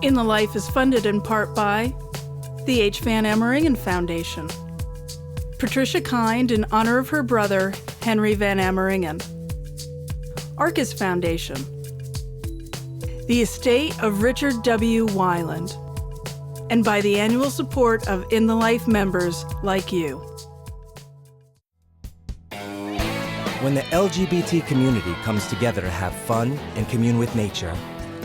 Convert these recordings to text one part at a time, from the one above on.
In the Life is funded in part by the H. Van Emeringen Foundation, Patricia Kind in honor of her brother, Henry Van Emeringen, Arcus Foundation, the estate of Richard W. Weiland, and by the annual support of In the Life members like you. When the LGBT community comes together to have fun and commune with nature,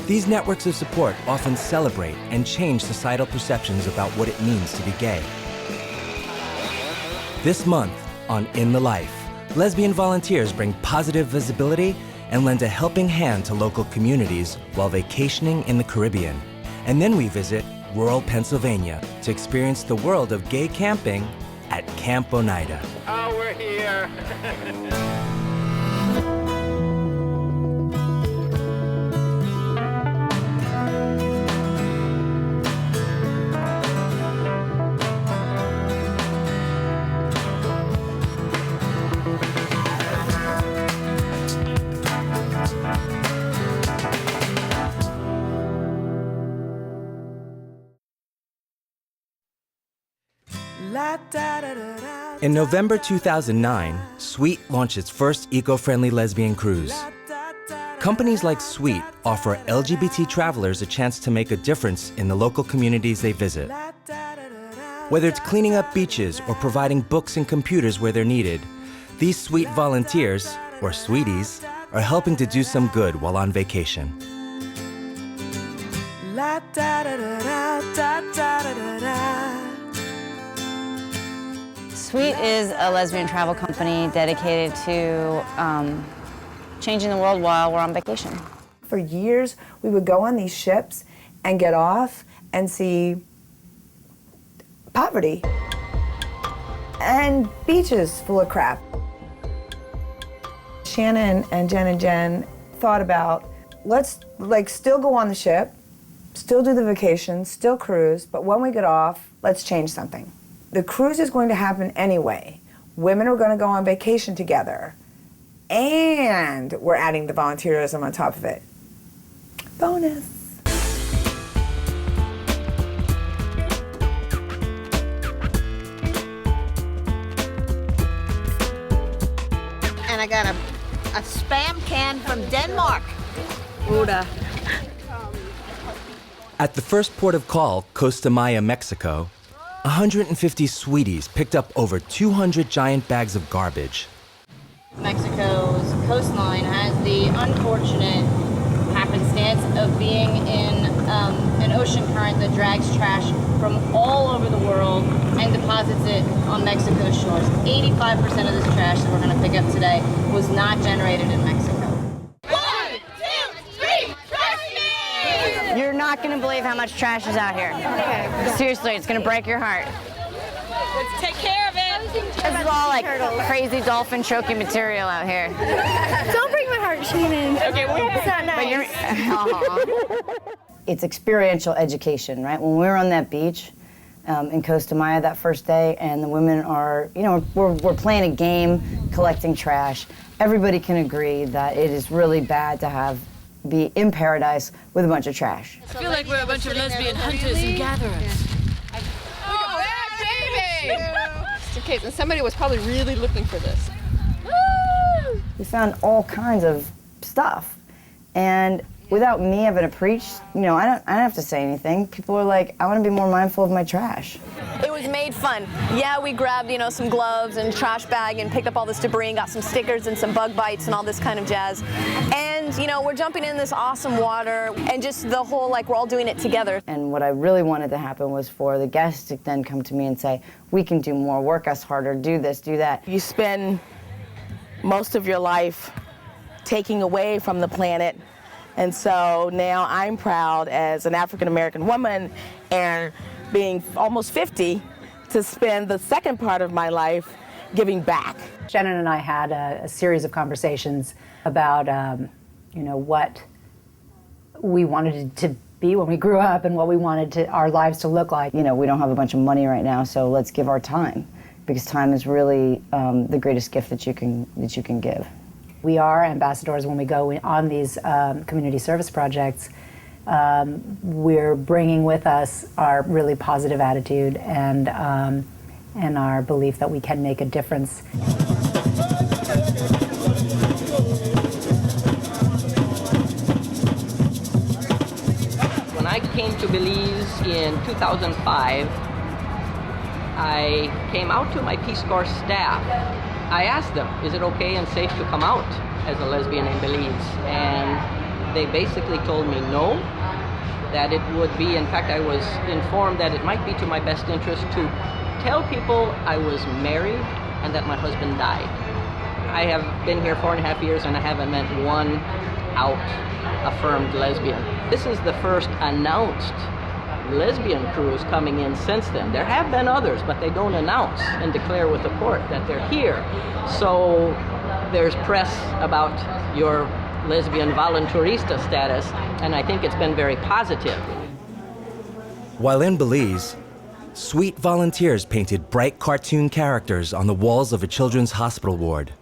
these networks of support often celebrate and change societal perceptions about what it means to be gay. This month on In the Life, lesbian volunteers bring positive visibility and lend a helping hand to local communities while vacationing in the Caribbean. And then we visit rural Pennsylvania to experience the world of gay camping at Camp Oneida. Oh, we're here. In November 2009, Sweet launched its first eco-friendly lesbian cruise. Companies like Sweet offer LGBT travelers a chance to make a difference in the local communities they visit. Whether it's cleaning up beaches or providing books and computers where they're needed, these Sweet volunteers, or Sweeties, are helping to do some good while on vacation. Sweet is a lesbian travel company dedicated to changing the world while we're on vacation. For years, we would go on these ships and get off and see poverty and beaches full of crap. Shannon and Jen thought about, let's still go on the ship, still do the vacation, still cruise, but when we get off, let's change something. The cruise is going to happen anyway. Women are going to go on vacation together. And we're adding the volunteerism on top of it. Bonus. And I got a Spam can from Denmark. Buddha. At the first port of call, Costa Maya, Mexico, 150 Sweeties picked up over 200 giant bags of garbage. Mexico's coastline has the unfortunate happenstance of being in an ocean current that drags trash from all over the world and deposits it on Mexico's shores. 85% of this trash that we're going to pick up today was not generated in Mexico. You're not going to believe how much trash is out here. Seriously, it's going to break your heart. Let's take care of it. This is all like crazy dolphin choking material out here. Don't break my heart, Shannon. Okay, it's not nice. It's experiential education, right? When we were on that beach in Costa Maya that first day, and the women are, we're playing a game, collecting trash. Everybody can agree that it is really bad to be in paradise with a bunch of trash. I feel like we're a bunch of lesbian hunters and gatherers. Oh, that baby! Just in case, and somebody was probably really looking for this. We found all kinds of stuff, and without me having to preach, I don't have to say anything. People are like, I want to be more mindful of my trash. It was made fun. Yeah, we grabbed, some gloves and trash bag and picked up all this debris and got some stickers and some bug bites and all this kind of jazz. And, we're jumping in this awesome water and just the whole, we're all doing it together. And what I really wanted to happen was for the guests to then come to me and say, we can do more, work us harder, do this, do that. You spend most of your life taking away from the planet. And so now I'm proud as an African-American woman and being almost 50 to spend the second part of my life giving back. Shannon and I had a series of conversations about, what we wanted to be when we grew up and what we wanted our lives to look like. We don't have a bunch of money right now, so let's give our time, because time is really the greatest gift that you can give. We are ambassadors when we go on these community service projects we're bringing with us our really positive attitude and our belief that we can make a difference. When I came to Belize in 2005, I came out to my Peace Corps staff. I asked them, is it okay and safe to come out as a lesbian in Belize? And they basically told me no, that it would be, in fact, I was informed that it might be to my best interest to tell people I was married and that my husband died. I have been here 4.5 years and I haven't met one out affirmed lesbian. This is the first announced lesbian cruise coming in since then. There have been others, but they don't announce and declare with the port that they're here. So there's press about your lesbian voluntarista status, and I think it's been very positive. While in Belize, Sweet volunteers painted bright cartoon characters on the walls of a children's hospital ward.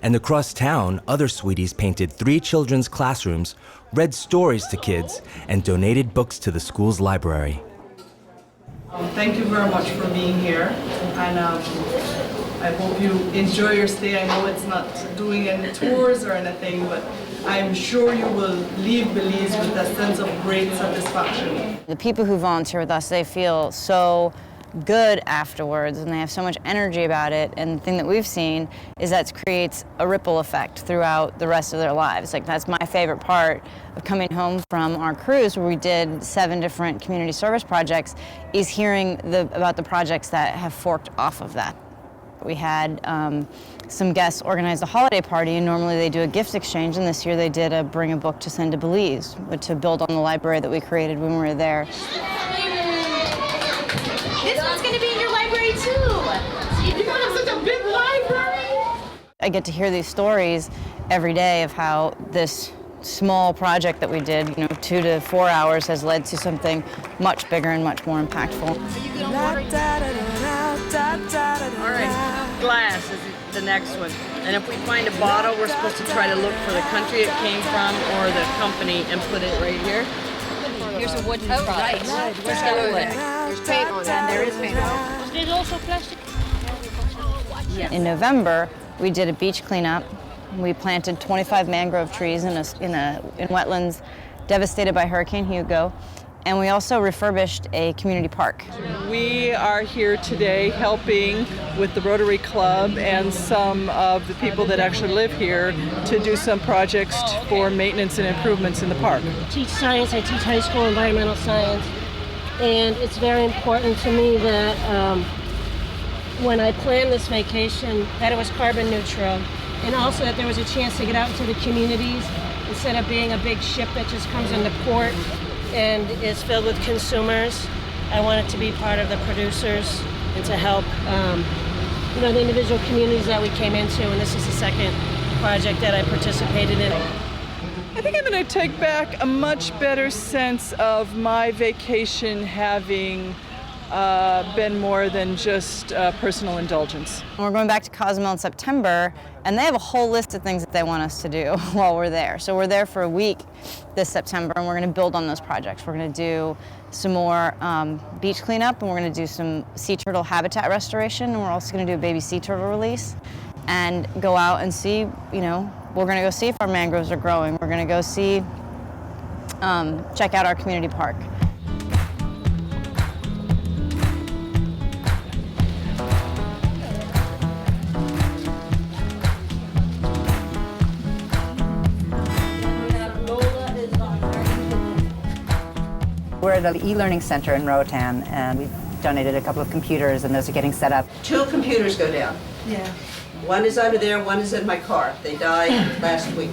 And across town, other Sweeties painted 3 children's classrooms, read stories to kids, and donated books to the school's library. Thank you very much for being here, and I hope you enjoy your stay. I know it's not doing any tours or anything, but I'm sure you will leave Belize with a sense of great satisfaction. The people who volunteer with us, they feel so good afterwards and they have so much energy about it, and the thing that we've seen is that creates a ripple effect throughout the rest of their lives. Like, that's my favorite part of coming home from our cruise, where we did 7 different community service projects, is hearing about the projects that have forked off of that. We had some guests organize a holiday party, and normally they do a gift exchange, and this year they did a bring a book to send to Belize, to build on the library that we created when we were there. This one's going to be in your library too. You have such a big library. I get to hear these stories every day of how this small project that we did, 2 to 4 hours, has led to something much bigger and much more impactful. All right, glass is the next one. And if we find a bottle, we're supposed to try to look for the country it came from or the company and put it right here. Here's a wooden product. Right. Let's get wood. There's paint on it. And there is paint on it. There's also plastic. In November, we did a beach cleanup. We planted 25 mangrove trees in wetlands devastated by Hurricane Hugo. And we also refurbished a community park. We are here today helping with the Rotary Club and some of the people that actually live here to do some projects for maintenance and improvements in the park. I teach science, I teach high school environmental science, and it's very important to me that when I planned this vacation, that it was carbon neutral, and also that there was a chance to get out into the communities instead of being a big ship that just comes into port and is filled with consumers. I want it to be part of the producers and to help the individual communities that we came into, and this is the second project that I participated in. I think I'm going to take back a much better sense of my vacation having been more than just personal indulgence. We're going back to Cozumel in September, and they have a whole list of things that they want us to do while we're there. So we're there for a week this September, and we're going to build on those projects. We're going to do some more beach cleanup, and we're going to do some sea turtle habitat restoration, and we're also going to do a baby sea turtle release, and go out and see, we're going to go see if our mangroves are growing. We're going to go see, check out our community park. We're at the e-learning center in Roatan, and we've donated a couple of computers, and those are getting set up. 2 computers go down. Yeah. One is under there, one is in my car. They died last week.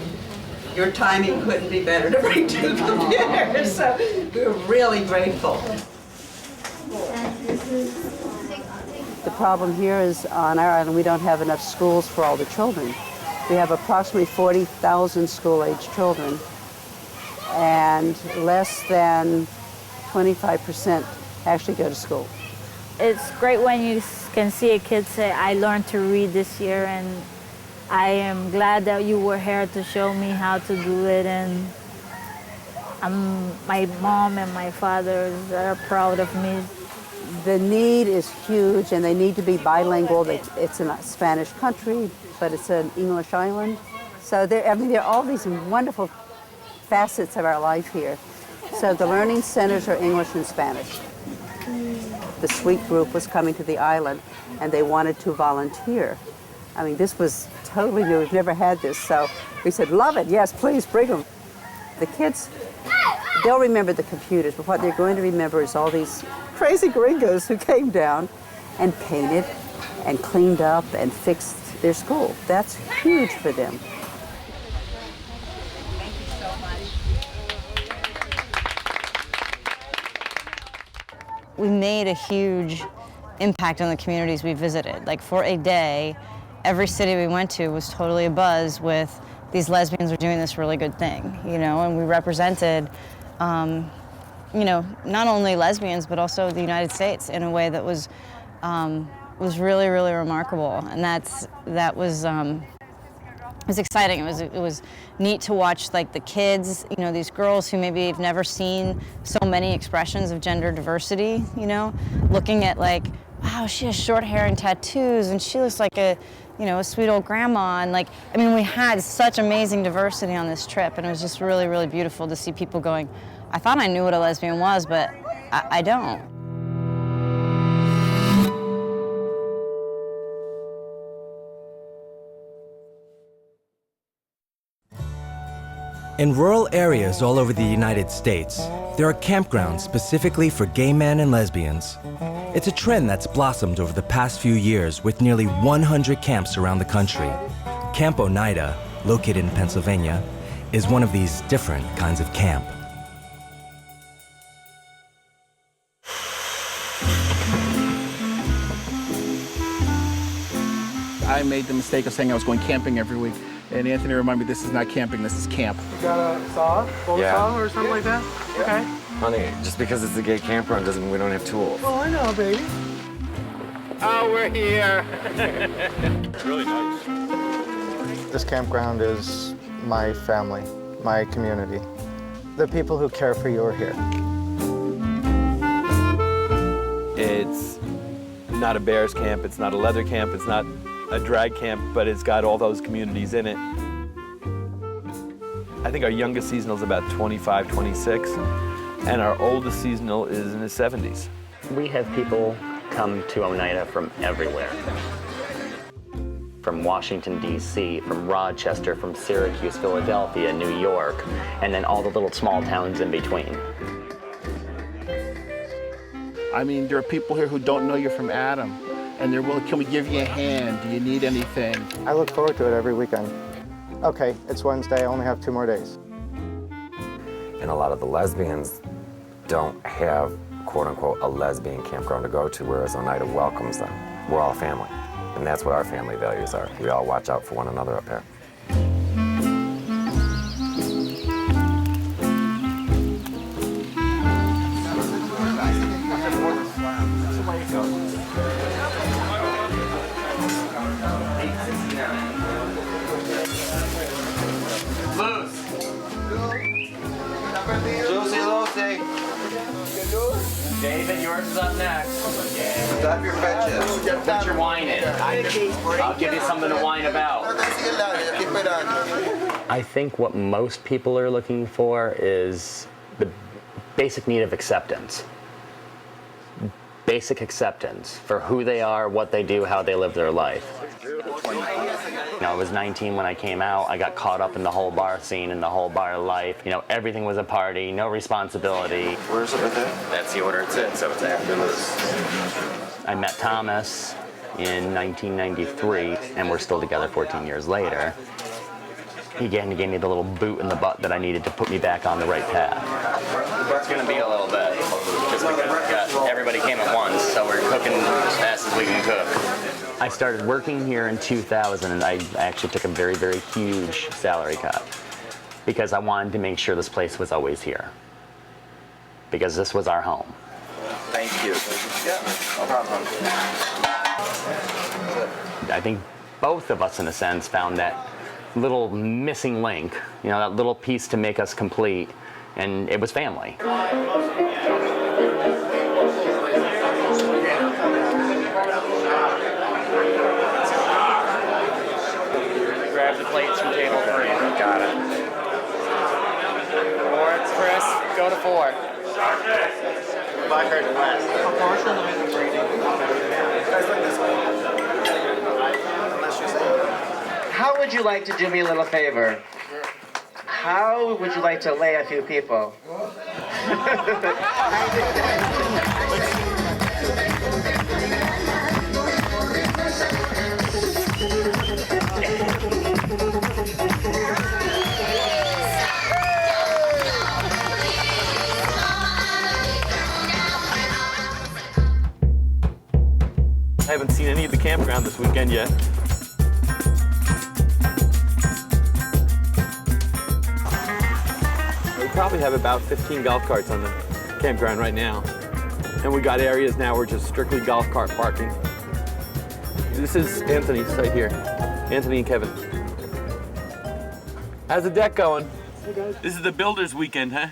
Your timing couldn't be better to bring 2 computers, so we're really grateful. The problem here is on our island we don't have enough schools for all the children. We have approximately 40,000 school-age children, and less than 25% actually go to school. It's great when you can see a kid say, I learned to read this year, and I am glad that you were here to show me how to do it, and My mom and my father are proud of me. The need is huge, and they need to be bilingual. It's a Spanish country, but it's an English island. So there are all these wonderful facets of our life here. So the learning centers are English and Spanish. The Sweet group was coming to the island, and they wanted to volunteer. I mean, this was totally new. We've never had this, so we said, love it. Yes, please bring them. The kids, they'll remember the computers, but what they're going to remember is all these crazy gringos who came down and painted and cleaned up and fixed their school. That's huge for them. We made a huge impact on the communities we visited. Like for a day, every city we went to was totally abuzz with these lesbians are doing this really good thing, you know, and we represented, you know, not only lesbians, but also the United States in a way that was really, really remarkable. And that was exciting. It was neat to watch, like, the kids, you know, these girls who maybe have never seen so many expressions of gender diversity, you know, looking at, like, wow, she has short hair and tattoos, and she looks like a, you know, a sweet old grandma. And, like, I mean, we had such amazing diversity on this trip, and it was just really, really beautiful to see people going, I thought I knew what a lesbian was, but I don't. In rural areas all over the United States, there are campgrounds specifically for gay men and lesbians. It's a trend that's blossomed over the past few years with nearly 100 camps around the country. Camp Oneida, located in Pennsylvania, is one of these different kinds of camp. I made the mistake of saying I was going camping every week. And Anthony reminded me, this is not camping, this is camp. You got a saw? Bolt saw or something like that? Yeah. Okay. Honey, just because it's a gay campground doesn't mean we don't have tools. Oh, I know, baby. Oh, we're here. It's really nice. This campground is my family, my community. The people who care for you are here. It's not a bears camp, it's not a leather camp, it's not a drag camp, but it's got all those communities in it. I think our youngest seasonal is about 25, 26, and our oldest seasonal is in his 70s. We have people come to Oneida from everywhere. From Washington, D.C., from Rochester, from Syracuse, Philadelphia, New York, and then all the little small towns in between. I mean, there are people here who don't know you're from Adam, and they're willing, can we give you a hand? Do you need anything? I look forward to it every weekend. Okay, it's Wednesday, I only have 2 more days. And a lot of the lesbians don't have, quote unquote, a lesbian campground to go to, whereas Oneida welcomes them. We're all family. And that's what our family values are. We all watch out for one another up here. David, yours is up next. Stop your fetches. Put your wine in. I'll give you something to whine about. I think what most people are looking for is the basic need of acceptance. Basic acceptance for who they are, what they do, how they live their life. You know, I was 19 when I came out. I got caught up in the whole bar scene and the whole bar life. You know, everything was a party, no responsibility. Where's it right there? That's the order it's in, so it's after this. I met Thomas in 1993, and we're still together 14 years later. He gave me the little boot in the butt that I needed to put me back on the right path. It's going to be a little bit, just because everybody came at once, so we're cooking as fast as we can cook. I started working here in 2000, and I actually took a very, very huge salary cut because I wanted to make sure this place was always here, because this was our home. Thank you. Yeah, no problem. I think both of us, in a sense, found that little missing link, you know, that little piece to make us complete. and it was family. Grab the plates from table 3. Got it. 4, it's Chris. Go to 4. Blackguard last. How would you like to do me a little favor? How would you like to lay a few people? I haven't seen any of the campground this weekend yet. We probably have about 15 golf carts on the campground right now. And we got areas now where just strictly golf cart parking. This is Anthony's site here. Anthony and Kevin. How's the deck going? Hey guys. This is the builder's weekend, huh?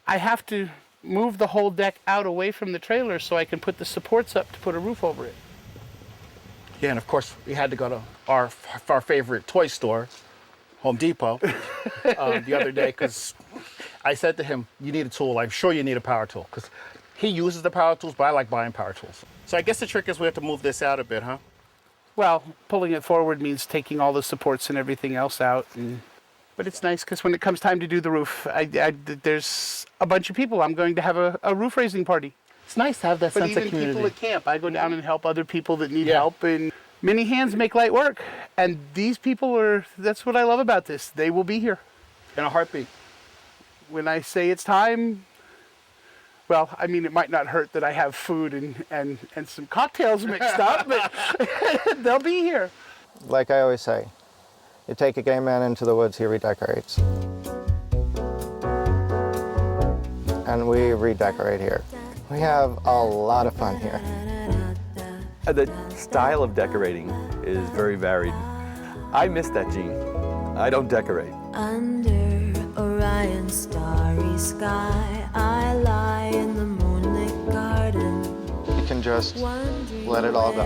I have to move the whole deck out away from the trailer so I can put the supports up to put a roof over it. Yeah, and of course, we had to go to our favorite toy store, Home Depot, the other day, because I said to him, you need a tool. I'm sure you need a power tool, because he uses the power tools, but I like buying power tools. So I guess the trick is we have to move this out a bit, huh? Well, pulling it forward means taking all the supports and everything else out. But it's nice because when it comes time to do the roof, there's a bunch of people. I'm going to have a roof raising party. It's nice to have that sense of community. But even people at camp, I go down and help other people that need help. And many hands make light work. And these people that's what I love about this. They will be here. In a heartbeat. When I say it's time, well, I mean, it might not hurt that I have food and some cocktails mixed up, but they'll be here. Like I always say, you take a gay man into the woods, he redecorates. And we redecorate here. We have a lot of fun here. The style of decorating is very varied. I miss that, Gene. I don't decorate. Under Orion's starry sky, I lie in the moonlit garden. You can just let it all go.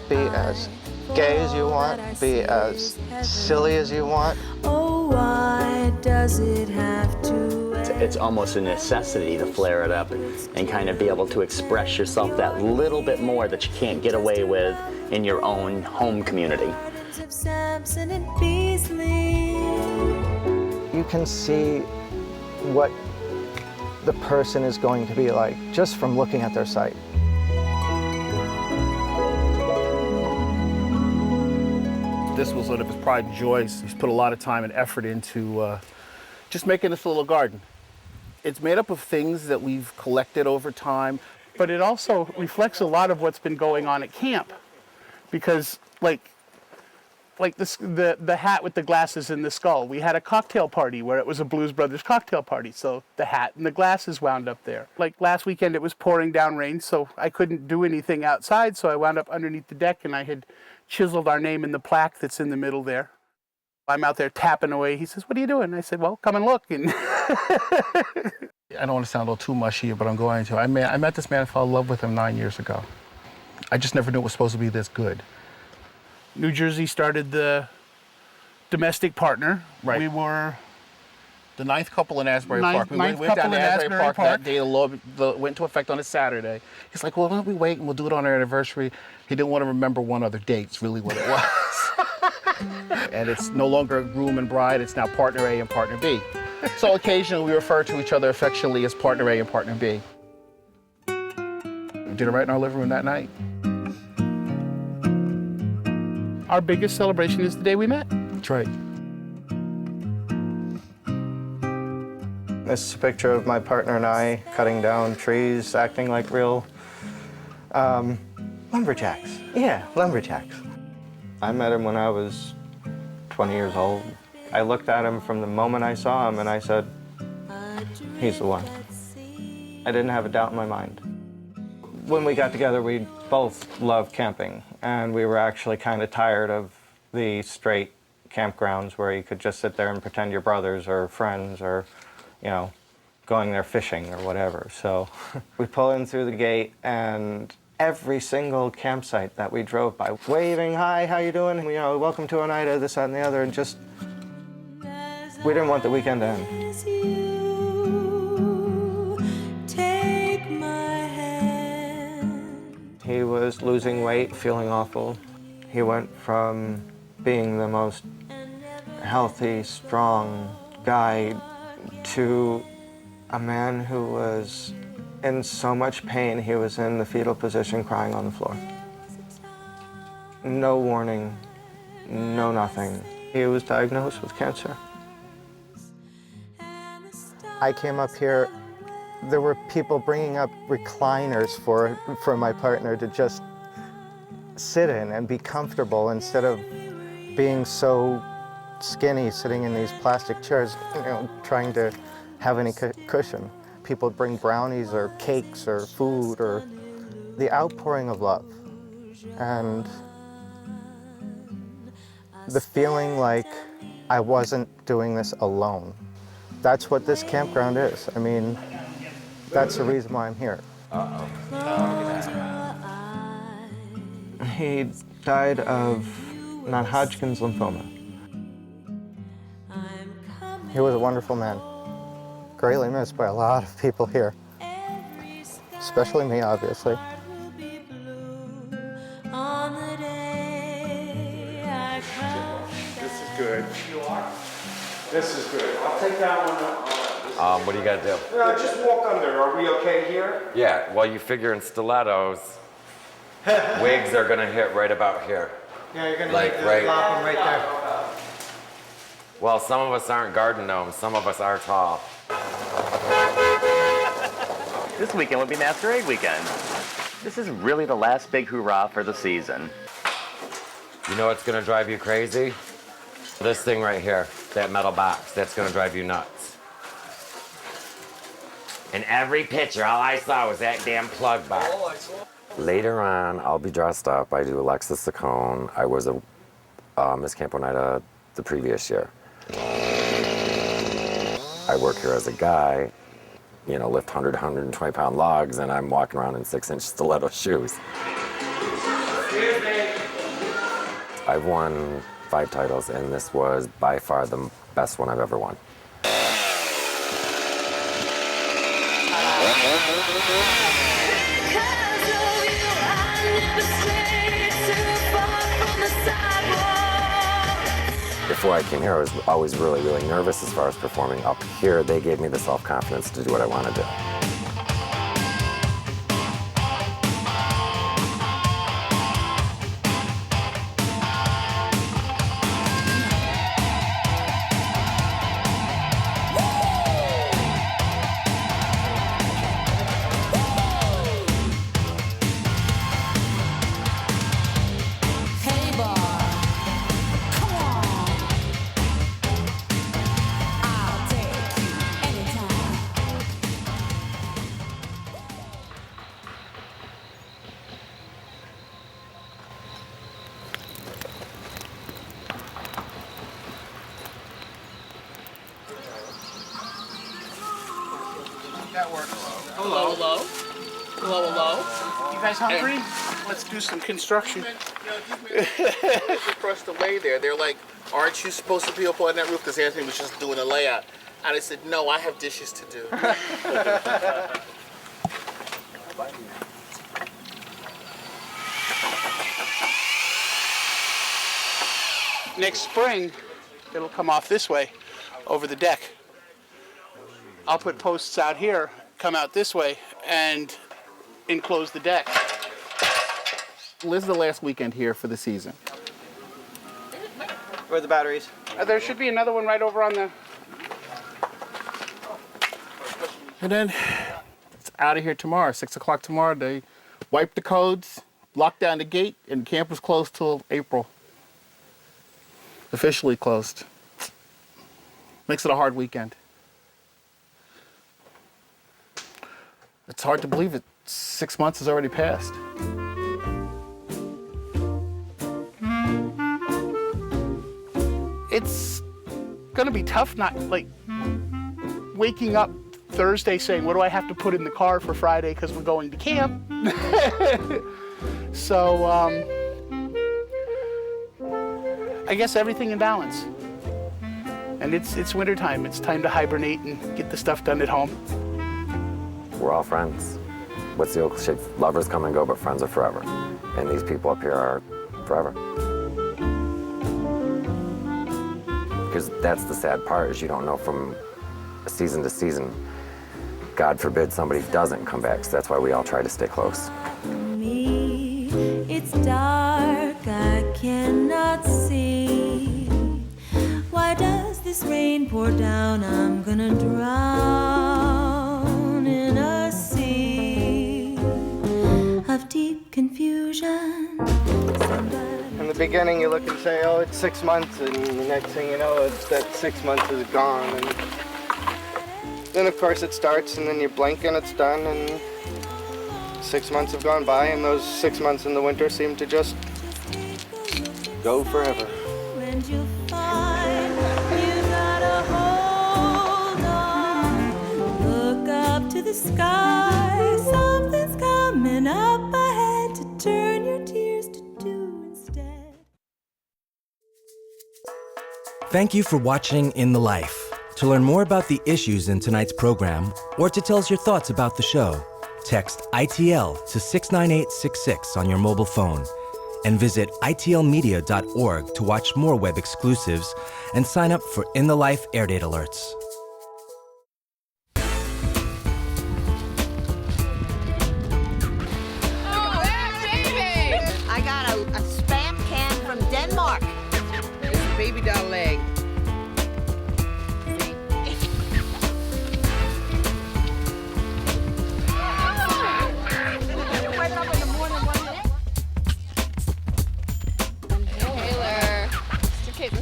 Be as gay as you want, be as silly as you want. Oh, why does it have to? It's almost a necessity to flare it up and kind of be able to express yourself that little bit more that you can't get away with in your own home community. You can see what the person is going to be like just from looking at their site. This was one of his pride and joys. He's put a lot of time and effort into just making this little garden. It's made up of things that we've collected over time. But it also reflects a lot of what's been going on at camp. Because like this, the hat with the glasses and the skull, we had a cocktail party where it was a Blues Brothers cocktail party. So the hat and the glasses wound up there. Like last weekend it was pouring down rain, so I couldn't do anything outside. So I wound up underneath the deck and I had chiseled our name in the plaque that's in the middle there. I'm out there tapping away. He says, "What are you doing?" I said, "Well, come and look." And I don't want to sound a little too mushy, but I'm going to. I met this man and fell in love with him 9 years ago. I just never knew it was supposed to be this good. New Jersey started the domestic partner. Right. We were the ninth couple in Asbury Park. We went down to Asbury Park that day. The law went into effect on a Saturday. He's like, "Well, why don't we wait and we'll do it on our anniversary?" He didn't want to remember one other date. It's really what it was. And it's no longer groom and bride. It's now partner A and partner B. So occasionally we refer to each other affectionately as partner A and partner B. We did it right in our living room that night. Our biggest celebration is the day we met. That's right. This is a picture of my partner and I cutting down trees, acting like real lumberjacks. Yeah, lumberjacks. I met him when I was 20 years old. I looked at him from the moment I saw him and I said, he's the one. I didn't have a doubt in my mind. When we got together, we both loved camping, and we were actually kind of tired of the straight campgrounds where you could just sit there and pretend you're brothers or friends or, you know, going there fishing or whatever. So we pull in through the gate, and every single campsite that we drove by, waving, hi, how you doing? You know, welcome to Oneida, this, that, and the other, and just, we didn't want the weekend to end. He was losing weight, feeling awful. He went from being the most healthy, strong guy to a man who was in so much pain he was in the fetal position crying on the floor. No warning, no nothing. He was diagnosed with cancer. I came up here, there were people bringing up recliners for my partner to just sit in and be comfortable instead of being so skinny sitting in these plastic chairs, you know, trying to have any cushion. People bring brownies or cakes or food, or the outpouring of love. And the feeling like I wasn't doing this alone. That's what this campground is. I mean, that's the reason why I'm here. He died of non-Hodgkin's lymphoma. He was a wonderful man. Greatly missed by a lot of people here, especially me, obviously. This is good. This is good. I'll take that one. What do you got to do? Just walk under. Are we okay here? Yeah, well, you figure in stilettos, wigs are gonna hit right about here. Yeah, you're gonna Like, need to right. lop them right there. Well, some of us aren't garden gnomes, some of us are tall. This weekend would be Masquerade Weekend. This is really the last big hoorah for the season. You know what's gonna drive you crazy? This thing right here, that metal box, that's gonna drive you nuts. In every picture, all I saw was that damn plug box. Later on, I'll be dressed up. I do Alexis the Cone. I was a Miss Camp Oneida the previous year. I work here as a guy, you know, lift 100, 120-pound logs, and I'm walking around in 6-inch stiletto shoes. I've won 5 titles, and this was by far the best one I've ever won. Before I came here, I was always really, really nervous as far as performing. Up here, they gave me the self-confidence to do what I want to do. That works. Hello. Hello. Hello, hello. You guys hungry? Let's do some construction. Across the way there, they're like, aren't you supposed to be up on that roof? Because Anthony was just doing a layout. And I said, no, I have dishes to do. Next spring, it'll come off this way, over the deck. I'll put posts out here, come out this way, and enclose the deck. This is the last weekend here for the season. Where are the batteries? There should be another one right over on the... And then it's out of here tomorrow, 6 o'clock tomorrow. They wipe the codes, lock down the gate, and camp was closed till April. Officially closed. Makes it a hard weekend. It's hard to believe it. 6 months has already passed. going to be tough not, like, waking up Thursday saying, what do I have to put in the car for Friday because we're going to camp? So, I guess everything in balance. And it's wintertime. It's time to hibernate and get the stuff done at home. We're all friends. What's the old cliche? Lovers come and go, but friends are forever. And these people up here are forever. Because that's the sad part, is you don't know from season to season. God forbid somebody doesn't come back, so that's why we all try to stay close. Me, it's dark, I cannot see. Why does this rain pour down? I'm gonna drown in a sea of deep confusion. In the beginning, you look and say, oh, it's 6 months, and the next thing you know, it's that 6 months is gone. And then, of course, it starts, and then you blink and it's done, and 6 months have gone by, and those 6 months in the winter seem to just go forever. And you'll find you gotta hold on. Look up to the sky, something's coming up ahead to turn your tears to dew instead. Thank you for watching In the Life. To learn more about the issues in tonight's program, or to tell us your thoughts about the show, text ITL to 69866 on your mobile phone, and visit itlmedia.org to watch more web exclusives and sign up for In the Life air date alerts. I got a Spam can from Denmark. It's a baby doll leg.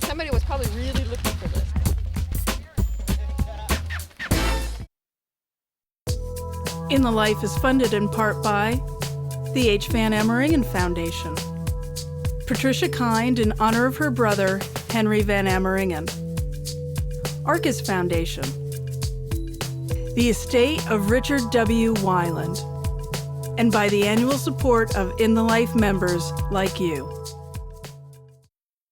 Somebody was probably really looking for this. In the Life is funded in part by the H. Van Ameringen Foundation, Patricia Kind in honor of her brother, Henry Van Ameringen, Arcus Foundation, the estate of Richard W. Weiland, and by the annual support of In the Life members like you.